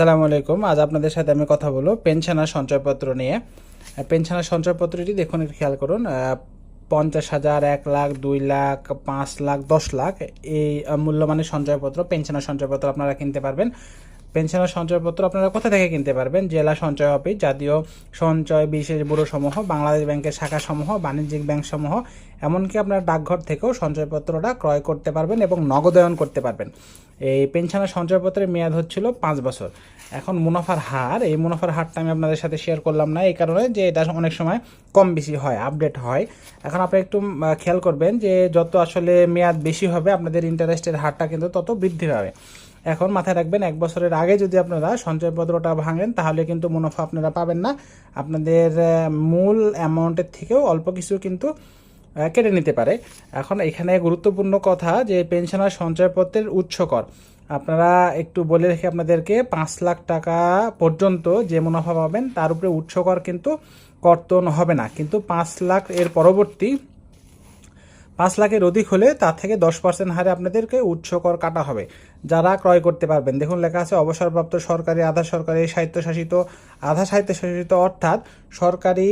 আসসালামু আলাইকুম। আজ আপনাদের সাথে আমি কথা বলবো পেনশন আর সঞ্চয়পত্র নিয়ে। পেনশন আর সঞ্চয়পত্রটি দেখুন, একটু খেয়াল করুন। 50,000, 1 লাখ, 2 লাখ, 5 লাখ, 10 লাখ এই মূল্যমানের সঞ্চয়পত্র, পেনশন আর সঞ্চয়পত্র আপনারা কিনতে পারবেন। পেনশন আর সঞ্চয়পত্র আপনারা কোথা থেকে কিনতে পারবেন? জেলা সঞ্চয় অফিস, জাতীয় সঞ্চয় বিশেষ ব্যুরো সমূহ, বাংলাদেশ ব্যাংকের শাখা সমূহ, বাণিজ্যিক ব্যাংক সমূহ, এমনকি আপনার ডাকঘর থেকেও সঞ্চয়পত্রটা ক্রয় করতে পারবেন এবং নগদায়ন করতে পারবেন। এই পেনশন আর সঞ্চয়পত্রের মেয়াদ হচ্ছিল 5 বছর। এখন এই মুনাফার হারটা আমি আপনাদের সাথে শেয়ার করলাম না, এই কারণে যে এটা অনেক সময় কম বেশি হয়, আপডেট হয়। এখন আপনি একটু খেয়াল করবেন যে যত আসলে মেয়াদ বেশি হবে আপনাদের ইন্টারেস্টের হারটা কিন্তু তত বৃদ্ধি পাবে। এখন মাথায় রাখবেন, 1 বছরের আগে যদি আপনারা সঞ্চয়পত্রটা ভাঙেন তাহলে কিন্তু মুনাফা আপনারা পাবেন না। আপনাদের মূল অ্যামাউন্টের থেকেও অল্প কিছু কিন্তু কেটে নিতে পারে। এখন এখানে গুরুত্বপূর্ণ কথা যে পেনশন আর সঞ্চয়পত্রের উৎস কর আপনারা একটু বলে রেখে আপনাদেরকে, 5 লাখ টাকা পর্যন্ত যে মুনাফা পাবেন তার উপরে উৎস কর কিন্তু কর্তন হবে না, কিন্তু 5 লাখ এর পরবর্তী 5 লাখের অধিক হলে তার থেকে 10% হারে আপনাদেরকে উৎস কর কাটা হবে। যারা ক্রয় করতে পারবেন, দেখুন লেখা আছে অবসরপ্রাপ্ত সরকারি, আধা সরকারি, স্বায়ত্তশাসিত, আধা স্বায়ত্তশাসিত, অর্থাৎ সরকারি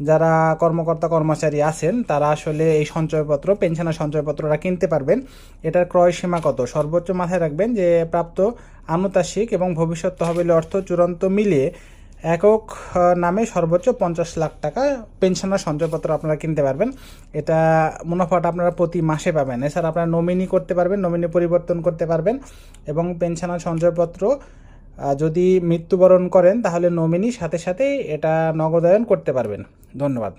যারা কর্মকর্তা কর্মচারী আছেন তারা আসলে এই সঞ্চয়পত্র, পেনশন আর সঞ্চয়পত্রটা কিনতে পারবেন। এটার ক্রয় সীমা কত? সর্বোচ্চ মাথায় রাখবেন যে প্রাপ্ত আনুতার্সিক এবং ভবিষ্যৎ তহবিল অর্থ চূড়ান্ত মিলিয়ে একক নামে সর্বোচ্চ 50 লাখ টাকা পেনশন আর সঞ্চয়পত্র আপনারা কিনতে পারবেন। এটা মুনাফাটা আপনারা প্রতি মাসে পাবেন। এছাড়া আপনারা নমিনি করতে পারবেন, নমিনি পরিবর্তন করতে পারবেন, এবং পেনশন আর সঞ্চয়পত্র যদি মৃত্যুবরণ করেন তাহলে নমিনি সাথে সাথে এটা নগদায়ন করতে পারবেন। ধন্যবাদ।